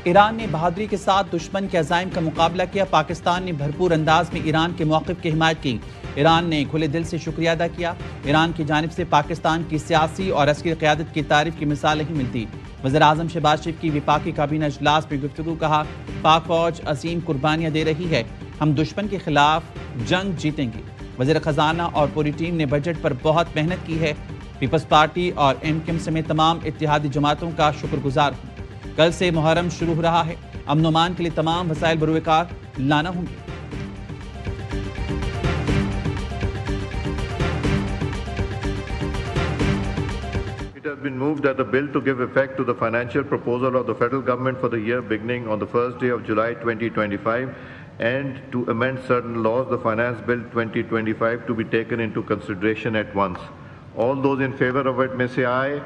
Iran ने बहादुरी के साथ दुश्मन के अज़ाइम का मुकाबला किया। पाकिस्तान ने भरपूर अंदाज में ईरान के मौक़िफ़ की हिमायत की। ईरान ने खुले दिल से शुक्रिया अदा किया। ईरान की जानिब से पाकिस्तान की सियासी और अस्करी क़यादत की तारीफ़ की मिसाल नहीं मिलती। वज़ीर-ए-आज़म शहबाज शरीफ की विफाकी काबीना इजलास में गुफ्तगू कहा, पाक फ़ौज अजीम कुर्बानियाँ दे रही है, हम दुश्मन के खिलाफ जंग जीतेंगे। वज़ीर ख़जाना और पूरी टीम ने बजट पर बहुत मेहनत की है। पीपल्स पार्टी और MKM समेत तमाम इत्तेहादी जमातों का शुक्रगुजार हूँ। कल से मुहर्रम शुरू हो रहा है। अमन अमान के लिए तमाम वसाइल बरूएकार लाना होंगे। It has been moved that the bill to give effect to the financial proposal of the federal government for the year beginning on the first day of July 2025 and to amend certain laws, the Finance Bill 2025, to be taken into consideration at once. All those in favor of it may say aye.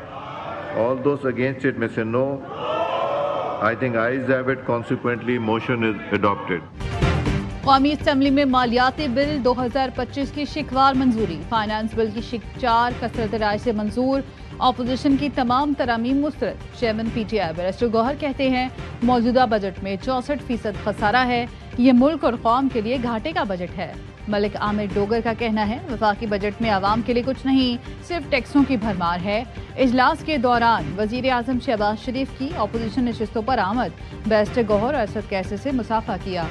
All those against it may say no. I think ayes have it. Consequently, motion is adopted. कौमी assembly में मालियाती bill 2025 की शिकवार मंजूरी। Finance bill की शिक 4 कसरत राय से मंजूर। Opposition की तमाम तरामीम मुस्तरद। चेयरमैन PTI बैरिस्टर गौहर कहते हैं, मौजूदा बजट में 64% खसारा है। ये मुल्क और कौम के लिए घाटे का बजट है। मलिक आमिर डोगर का कहना है, वफाकी बजट में आवाम के लिए कुछ नहीं, सिर्फ टैक्सों की भरमार है। इजलास के दौरान वज़ीर-ए-आज़म शहबाज शरीफ की अपोजिशन नशिस्तों पर आमद। बैरिस्टर गौहर और असद कैसे से मुसाफा किया।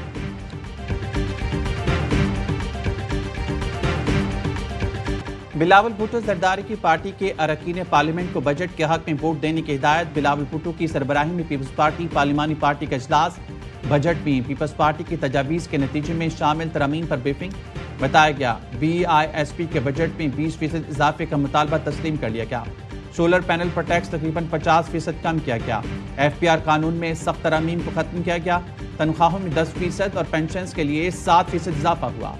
बिलावल भुट्टो जरदारी की पार्टी के अरकान पार्लियामेंट को बजट के हक में वोट देने की हिदायत। बिलावल भुट्टो की सरबराही में पीपल्स पार्टी पार्लिमानी पार्टी का इजलास। बजट में पीपल्स पार्टी की तजावीज़ के नतीजे में शामिल तरमीम पर ब्रीफिंग। बताया गया, BISP के बजट में 20% इजाफे का मुतालबा तस्लीम कर लिया गया। सोलर पैनल पर टैक्स तकरीबन 50% कम किया गया। FPR कानून में सख्त तरमीम को खत्म किया गया। तनख्वाहों में 10% और पेंशन के लिए 7% इजाफा हुआ।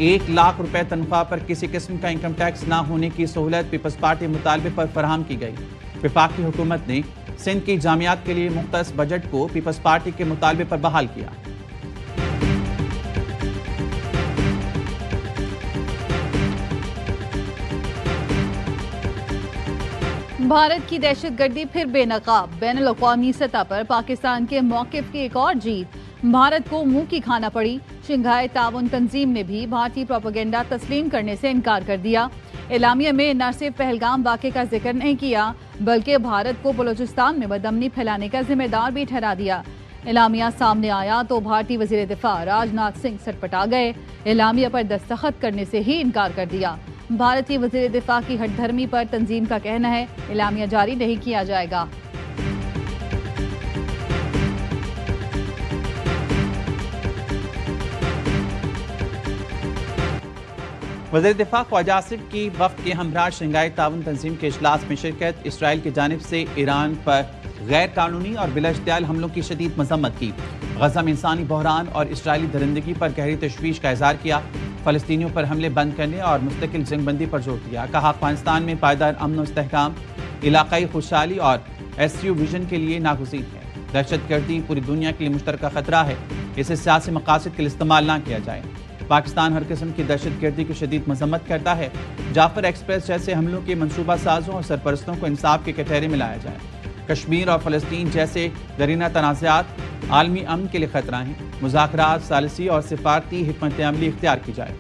1 लाख रुपए तनख्वाह पर किसी किस्म का इनकम टैक्स ना होने की सहूलत पीपल्स पार्टी मुतालबे पर फराहम की गई। वफाकी हुकूमत ने सिंध की जामियात के लिए मुख्तस बजट को पीपल्स पार्टी के मुतालबे पर बहाल किया। भारत की दहशतगर्दी फिर बेनकाब। बैनुल-अक़वामी सतह पर पाकिस्तान के मौक़िफ़ की एक और जीत। भारत को मुंह की खाना पड़ी। शंघाई ताउन तंजीम ने भी भारतीय प्रोपेगेंडा तस्लीम करने से इनकार कर दिया। एलामिया में न सिर्फ पहलगाम वाक़े का जिक्र नहीं किया, बल्कि भारत को बलूचिस्तान में बदअमनी फैलाने का जिम्मेदार भी ठहरा दिया। एलामिया सामने आया तो भारतीय वज़ीर दिफा राजनाथ सिंह सटपटा गए। एलामिया पर दस्तखत करने से ही इनकार कर दिया। भारतीय वज़ीर दिफा की हठधर्मी पर तंजीम का कहना है, एलामिया जारी नहीं किया जाएगा। वज़ीर दिफा ख्वाजा आसिफ की वफ़द के हमरा शंघाई ताउन तंजीम के इजलास में शिरकत। इसराइल की जानिब से ईरान पर गैर कानूनी और बिलाइख्तियार हमलों की शदीद मजम्मत की। गज़ा में इंसानी बहरान और इसराइली दरिंदगी पर गहरी तशवीश का इज़हार किया। फ़लस्तीनियों पर हमले बंद करने और मुस्तकिल जंगबंदी पर जोर दिया। कहा, अफ़गानिस्तान में पायदार अमन और इस्तेहकाम इलाकाई खुशहाली और SU विजन के लिए नागुज़ीर है। दहशतगर्दी पूरी दुनिया के लिए मुश्तरका खतरा है, इसे सियासी मकासद के लिए इस्तेमाल ना किया जाए। पाकिस्तान हर किस्म की दहशतगर्दी की शदीद मजम्मत करता है। जाफर एक्सप्रेस जैसे हमलों के मनसूबा साजों और सरपरस्तों को इंसाफ के कटहरे में लाया जाए। कश्मीर और फ़लस्तीन जैसे दरीना तनाज़ात आलमी अमन के लिए खतरा हैं। मुज़ाकरात, सालिसी और सिफारती हिकमत अमली इख्तियार की जाए।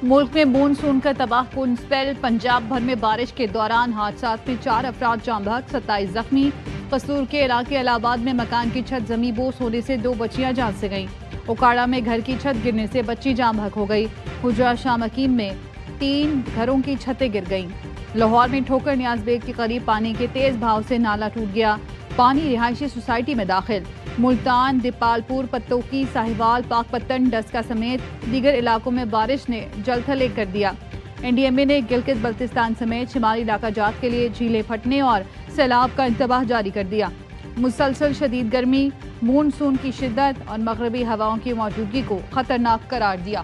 मुल्क में मानसून का तबाहकुन स्पेल। पंजाब भर में बारिश के दौरान हादसात में 4 अफराद जाम बहक, 27 जख्मी। कसूर के इलाके इलाहाबाद में मकान की छत जमी बोस होने से 2 बच्चियां जान से गईं। उकाड़ा में घर की छत गिरने से बच्ची जाम बहक हो गई। हुजरा शाह मकीम में 3 घरों की छतें गिर गईं। लाहौर में ठोकर नियाज बेग के करीब पानी के तेज बहाव से नाला टूट गया। पानी रिहायशी सोसाइटी में दाखिल। मुल्तान, दीपालपुर, पत्तोकी, साहिवाल, पाकपत्तन, डस्का समेत दीगर इलाकों में बारिश ने जलथल एक कर दिया। NDMA ने गिलगित बल्तिस्तान समेत शिमाली इलाका जात के लिए झीलें फटने और सैलाब का इंतबाह जारी कर दिया। मुसलसल शदीद गर्मी, मानसून की शिद्दत और मगरबी हवाओं की मौजूदगी को खतरनाक करार दिया।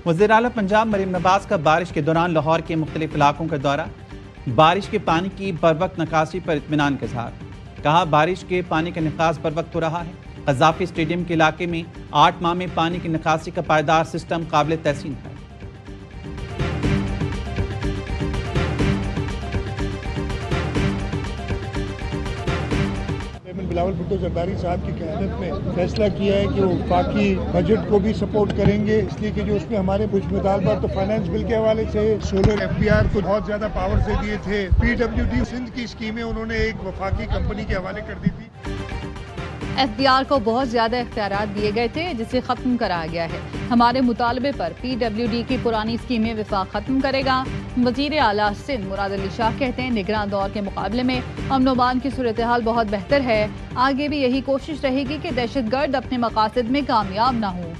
वज़ीर आला पंजाब मरीम नवाज का बारिश के दौरान लाहौर के मुख्तलिफ इलाकों का दौरा। बारिश के पानी की बरवक्त निकासी पर इत्मीनान का इज़हार। कहा बारिश के पानी का निकास बरवक्त हो रहा है। कज़ाफ़ी स्टेडियम के इलाके में 8 माह में पानी की निकासी का पायदार सिस्टम काबिल तहसीन है। बिलावल भुट्टो जरदारी साहब की क़यादत में फैसला किया है कि वो बाकी बजट को भी सपोर्ट करेंगे, इसलिए कि जो उसमें हमारे कुछ मुतालबात तो फाइनेंस बिल के हवाले से सोलर FBR को बहुत ज्यादा पावर से दिए थे। PWD सिंध की स्कीमें उन्होंने एक वफाकी कंपनी के हवाले कर दी थी। FBR को बहुत ज्यादा इख्तियारात दिए गए थे जिसे खत्म कराया गया है। हमारे मुतालबे पर PWD की पुरानी स्कीमें वफाक खत्म करेगा। वजीर आला सिंध मुराद अली शाह कहते हैं निगरान दौर के मुकाबले में अमन व अमान की सूरत हाल बहुत बेहतर है। आगे भी यही कोशिश रहेगी कि दहशतगर्द अपने मकासद में कामयाब ना हो।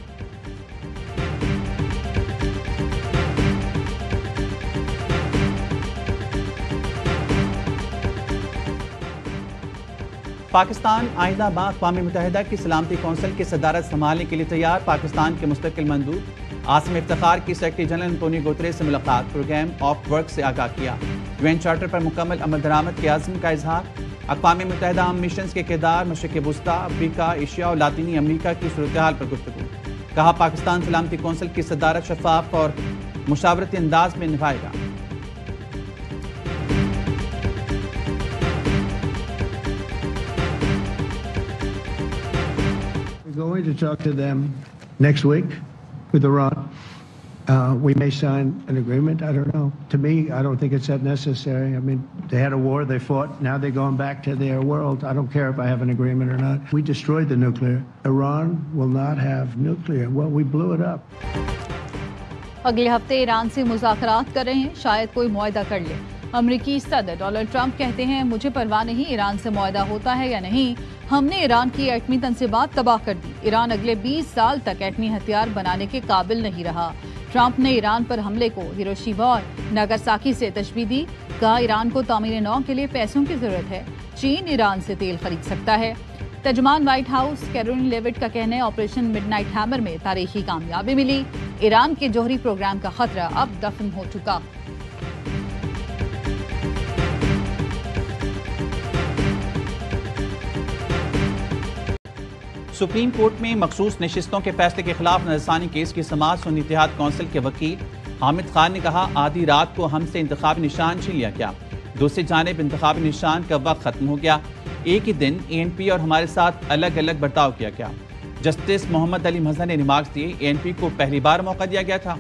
पाकिस्तान आइंदा माह अक़वाम मुत्तहिदा की सलामती कौंसिल की सदारत संभालने के लिए तैयार। पाकिस्तान के मुस्तकिल मंदूब आसिम इफ्तिखार की सेक्रेटरी जनरल एंटोनियो गुतरेस से मुलाकात। प्रोग्राम ऑफ वर्क से आगाह किया। UN चार्टर पर मुकम्मल अमल दरामद के आज़म का इजहार। अक़वाम मुत्तहिदा हम मिशन के किरदार, मशरिक़ वुस्ता, अफ्रीका, एशिया और लातीनी अमरीका की सूरत हाल पर गुफ्तगू। कहा पाकिस्तान सलामती कौंसिल की सदारत शफाफ और मुशावरती अंदाज में निभाएगा। Going to talk to them next week with Iran. We may sign an agreement. I don't know. To me, I don't think it's that necessary. I mean, they had a war, they fought. Now they're going back to their world. I don't care if I have an agreement or not. We destroyed the nuclear. Iran will not have nuclear. Well, we blew it up. अगले हफ्ते Iran से मुज़ाकरात कर रहे हैं, शायद कोई मुआहदा कर ले। अमरीकी सदर डोनाल्ड ट्रंप कहते हैं मुझे परवाह नहीं ईरान से मुआहदा होता है या नहीं, हमने ईरान की एटमी तंसीबात तबाह कर दी। ईरान अगले 20 साल तक एटमी हथियार बनाने के काबिल नहीं रहा। ट्रंप ने ईरान पर हमले को हिरोशिमा और नागासाकी से तशबीह दी। कहा ईरान को तामीर नौ के लिए पैसों की जरूरत है। चीन ईरान से तेल खरीद सकता है। तर्जुमान व्हाइट हाउस कैरोलिन लेविट का कहना है ऑपरेशन मिडनाइट हैमर में तारीखी कामयाबी मिली। ईरान के जौहरी प्रोग्राम का खतरा अब दफन हो चुका। सुप्रीम कोर्ट में मखसूस नशिस्तों के फैसले के खिलाफ नजरसानी केस की समाअत सुन्नी इत्तेहाद कौंसिल के वकील हामिद खान ने कहा आधी रात को हमसे इंतखाबी निशान छीन लिया गया। दूसरी जानिब इंतखाबी निशान का वक्त खत्म हो गया। एक ही दिन ANP और हमारे साथ अलग अलग बर्ताव किया गया। जस्टिस मोहम्मद अली महज़न ने रिमार्क्स दिए ANP को पहली बार मौका दिया गया था,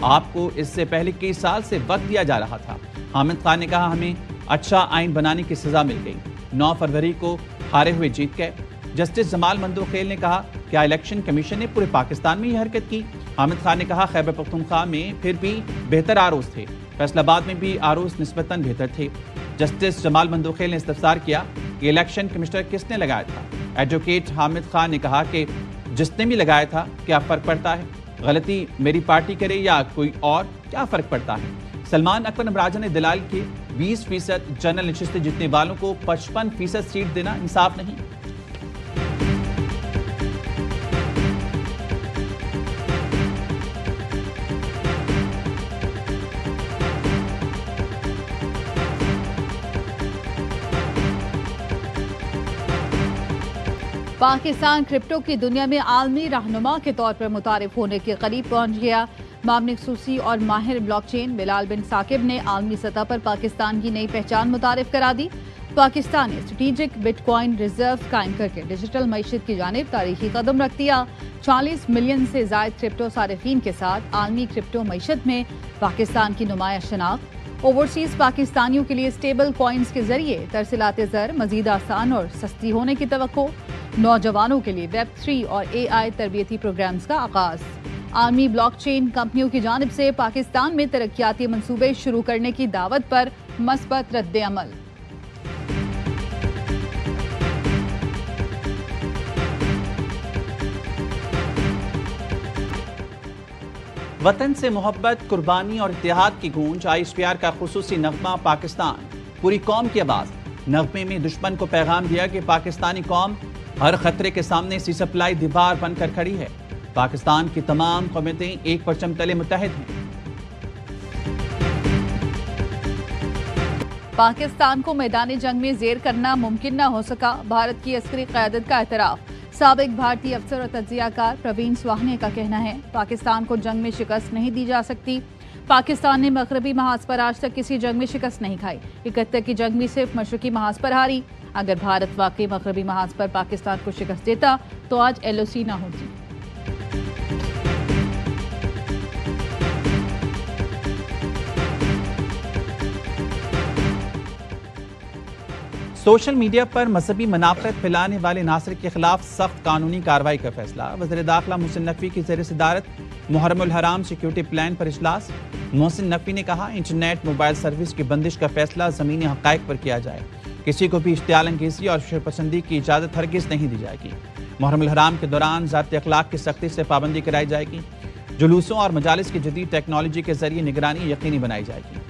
आपको इससे पहले कई साल से वक्त दिया जा रहा था। हामिद खान ने कहा हमें अच्छा आइन बनाने की सजा मिल गई। 9 फरवरी को हारे हुए जीत गए। जस्टिस जमाल मंदोखेल ने कहा क्या इलेक्शन कमीशन ने पूरे पाकिस्तान में यह हरकत की। हामिद खान ने कहा खैबर पख्तूनख्वा में फिर भी बेहतर आरोज थे, फैसलाबाद में भी आरोज निस्बतन बेहतर थे। जस्टिस जमाल मंदोखेल ने इस्तफसार किया कि इलेक्शन कमिश्नर किसने लगाया था। एडवोकेट हामिद खान ने कहा कि जिसने भी लगाया था क्या फ़र्क पड़ता है, गलती मेरी पार्टी करे या कोई और, क्या फ़र्क पड़ता है। सलमान अकबर नबराजा ने दलाल के 20% जनरल नशिस्तें जीतने वालों को 55% सीट देना इंसाफ नहीं। पाकिस्तान क्रिप्टो की दुनिया में आलमी रहनुमा के तौर पर मुतारिफ होने के करीब पहुंच गया। मामनिक सूसी और माहिर ब्लॉकचेन बिलाल बिन साकिब ने आलमी सतह पर पाकिस्तान की नई पहचान मुतारिफ करा दी। पाकिस्तान ने स्ट्रेटेजिक बिटकॉइन रिजर्व कायम करके डिजिटल मईशत की जानिब तारीखी कदम रख दिया। 40 मिलियन से ज्यादा क्रिप्टो सारिफीन के साथ आलमी क्रिप्टो मईशत में पाकिस्तान की नुमाया शनाख्त। ओवरसीज पाकिस्तानियों के लिए स्टेबल कॉइन्स के जरिए तरसीलात ज़र मजीद आसान और सस्ती होने की तवक्को। नौजवानों के लिए Web3 और AI तरबियती प्रोग्राम्स का आगाज। आलमी ब्लॉकचेन कंपनियों की जानिब से पाकिस्तान में तरक्याती मंसूबे शुरू करने की दावत पर मस्बत रद्द अमल। वतन से मोहब्बत, कुर्बानी और इत्तेहाद की गूंज। ISPR का खुसूसी नगमा पाकिस्तान, पूरी कौम की आवाज़। नगमे में दुश्मन को पैगाम दिया कि पाकिस्तानी कौम हर खतरे के सामने सी सप्लाई दीवार बनकर खड़ी है। पाकिस्तान की तमाम कौमें एक परचम तले मुत्तहिद हैं। पाकिस्तान को मैदानी जंग में जेर करना मुमकिन न हो सका, भारत की अस्करी क़यादत का एतराफ़। साबिक भारतीय अफसर और तज्ज़ियाकार प्रवीण स्वाहने का कहना है, पाकिस्तान को जंग में शिकस्त नहीं दी जा सकती। पाकिस्तान ने मगरबी महाज पर आज तक किसी जंग में शिकस्त नहीं खाई। 71 की जंग में सिर्फ मशरकी महाज पर हारी। अगर भारत वाकई मगरबी महाज पर पाकिस्तान को शिकस्त देता तो आज LOC न होती। सोशल मीडिया पर मजहबी मनाफरत फैलाने वाले नासिर के खिलाफ सख्त कानूनी कार्रवाई का फैसला। वज़ीर दाखिला मोहसिन नकवी की ज़ेर सदारत मुहर्रमुल हराम सिक्योरिटी प्लान पर इजलास। मोहसिन नकवी ने कहा, इंटरनेट मोबाइल सर्विस की बंदिश का फैसला ज़मीनी हक़ाइक़ पर किया जाए। किसी को भी इश्तियाल अंगेज़ी और शरपसंदी की इजाज़त हरगिज़ नहीं दी जाएगी। मुहर्रमुल हराम के दौरान ज़ाब्ते अखलाक की सख्ती से पाबंदी कराई जाएगी। जुलूसों और मजालिस की जदीद टेक्नोलॉजी के जरिए निगरानी यकीनी बनाई जाएगी।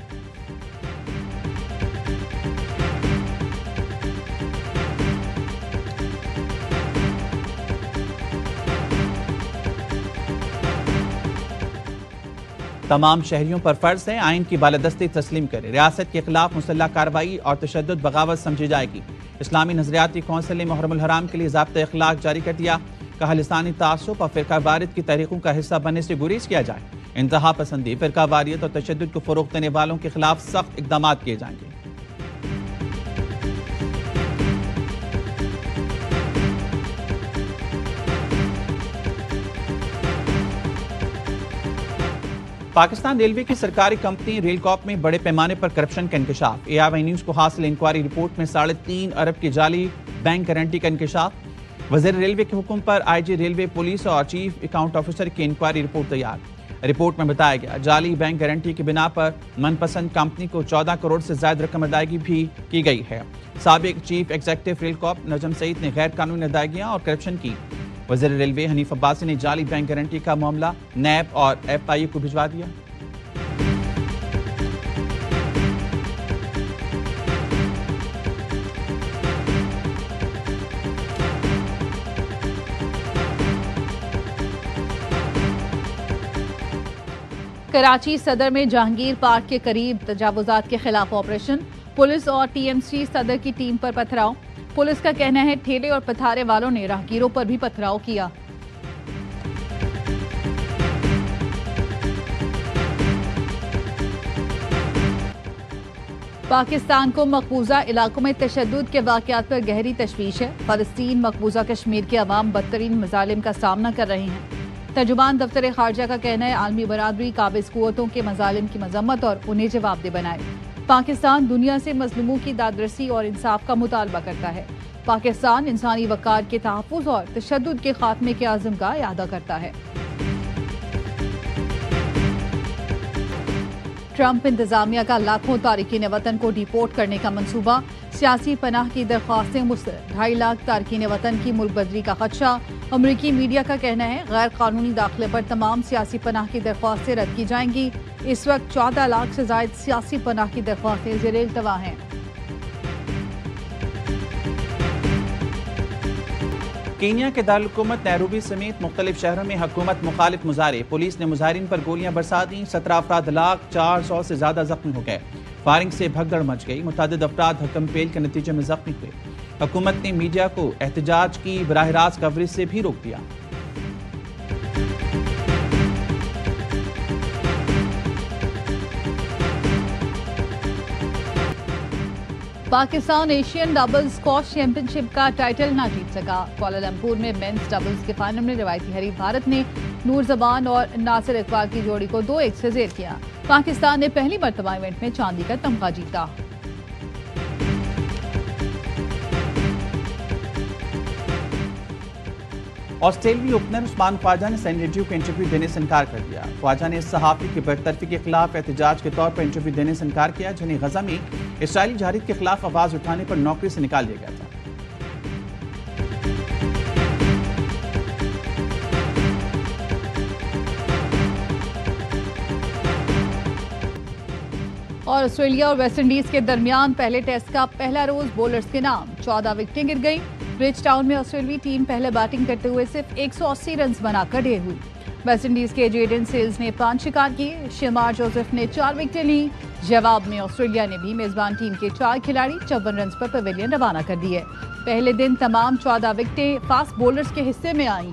तमाम शहरियों पर फर्ज है आइन की बालादस्ती तस्लीम करे। रियासत के खिलाफ मुसल्लह कार्रवाई और तशद्दुद बगावत समझी जाएगी। इस्लामी नजरियाती कौंसिल ने मुहर्रमुल हराम के लिए ज़ाब्ते अखलाक जारी कर दिया। कहा, लिसानी तासुब और फ़िरका वारियत की तहरीकों का हिस्सा बनने से गुरेज किया जाए। इंतहा पसंदी, फ़िरका वारियत और तशद्दुद को फ़रोग़ देने वालों के खिलाफ सख्त इक़दाम किए जाएंगे। पाकिस्तान रेलवे की सरकारी कंपनी रेलकॉप में बड़े पैमाने पर करप्शन का इंकशाफ। AIY न्यूज़ को हासिल इंक्वायरी रिपोर्ट में 3.5 अरब की जाली बैंक गारंटी का इंकशाफ। वज़ीर रेलवे के हुक्म पर IG रेलवे, पुलिस और चीफ अकाउंट ऑफिसर की इंक्वायरी रिपोर्ट तैयार। रिपोर्ट में बताया गया, जाली बैंक गारंटी की बिना पर मनपसंद कंपनी को 14 करोड़ से ज्यादा रकम अदायगी भी की गई है। साबिक चीफ एग्जीक्यूटिव रेलकॉप नजम सईद ने गैर कानूनी अदायगियां और करप्शन की। वज़ीर रेलवे हनीफ अब्बासी ने जाली बैंक गारंटी का मामला NAB और FIA को भिजवा दिया। कराची सदर में जहांगीर पार्क के करीब तजावुजात के खिलाफ ऑपरेशन। पुलिस और TMC सदर की टीम पर पथराव। पुलिस का कहना है, ठेले और पथारे वालों ने राहगीरों पर भी पथराव किया। पाकिस्तान को मकबूजा इलाकों में तशद्दुद के वाक़यात पर गहरी तशवीश है। फ़लस्तीन मकबूजा कश्मीर के अवाम बदतरीन मज़ालिम का सामना कर रहे हैं। तर्जुमान दफ्तर खारजा का कहना है, आलमी बरादरी काबिज़ कुव्वतों के मज़ालिम की मजम्मत और उन्हें जवाबदेह बनाए। पाकिस्तान दुनिया से मजलूमों की दादरसी और इंसाफ का मुतालबा करता है। पाकिस्तान इंसानी वक़ार के तहफ़्फ़ुज़ और तशद्दुद के खात्मे के आज़म का इरादा करता है। ट्रंप इंतजामिया का लाखों तारिकीन वतन को डिपोर्ट करने का मंसूबा। सियासी पनाह की दरख्वास्तें मुस्तरद। 2.5 लाख तारकीन वतन की मुल्क बदरी का खदशा। अमरीकी मीडिया का कहना है, गैर कानूनी दाखिले पर तमाम सियासी पनाह की दरख्वास्तें रद्द की जाएंगी। इस वक्त 14 लाख से ज्यादा सियासी पनाह की दरख्वास्तें ज़ेरे इल्तवा हैं। कीनिया के दारुल-हुकूमत नैरोबी समेत मुख्तलिफ शहरों में हुकूमत मुखालिफ मुजाहरे। पुलिस ने मुजाहरीन पर गोलियां बरसा दी। 17 अफराद हलाक, 400 से ज्यादा जख्मी हो गए। फायरिंग से भगदड़ मच गई। मुतअद्दिद अफराद हक्कम-पेल के नतीजे में जख्मी हुए। हुकूमत ने मीडिया को एहतजाज की बराह रास्त कवरेज से भी रोक दिया। Pakistan Asian doubles squash championship का टाइटल ना जीत सका। कुआलालंपुर में मेंस डबल्स के फाइनल में रिवायती हरीफ भारत ने नूर जबान और नासिर इकबाल की जोड़ी को 2-1 से जेर किया। पाकिस्तान ने पहली मर्तबा इवेंट में चांदी का तमगा जीता। ऑस्ट्रेलियाई ओपनर उस्मान ख्वाजा ने सैन रेड्डी को इंटरव्यू देने से इनकार कर दिया। ख्वाजा ने सहाफ़ी की बरतरफी के खिलाफ एहतजाज के तौर पर इंटरव्यू देने से इनकार किया, जिन्हें गजा में इसराइली जहारियत के खिलाफ आवाज उठाने पर नौकरी से निकाल दिया गया था। और ऑस्ट्रेलिया और वेस्टइंडीज के दरमियान पहले टेस्ट का पहला रोज बॉलर्स के नाम। 14 विकेटें गिर गई। ब्रिज टाउन में ऑस्ट्रेलियाई टीम पहले बैटिंग करते हुए सिर्फ 180 रन बनाकर ढेर हुई। वेस्टइंडीज के जेडन सेल्स ने 5 शिकार किए। शेमार जोसेफ ने 4 विकेटें ली। जवाब में ऑस्ट्रेलिया ने भी मेजबान टीम के 4 खिलाड़ी 54 रन पर पवेलियन रवाना कर दिए। पहले दिन तमाम 14 विकेटें फास्ट बॉलर्स के हिस्से में आईं।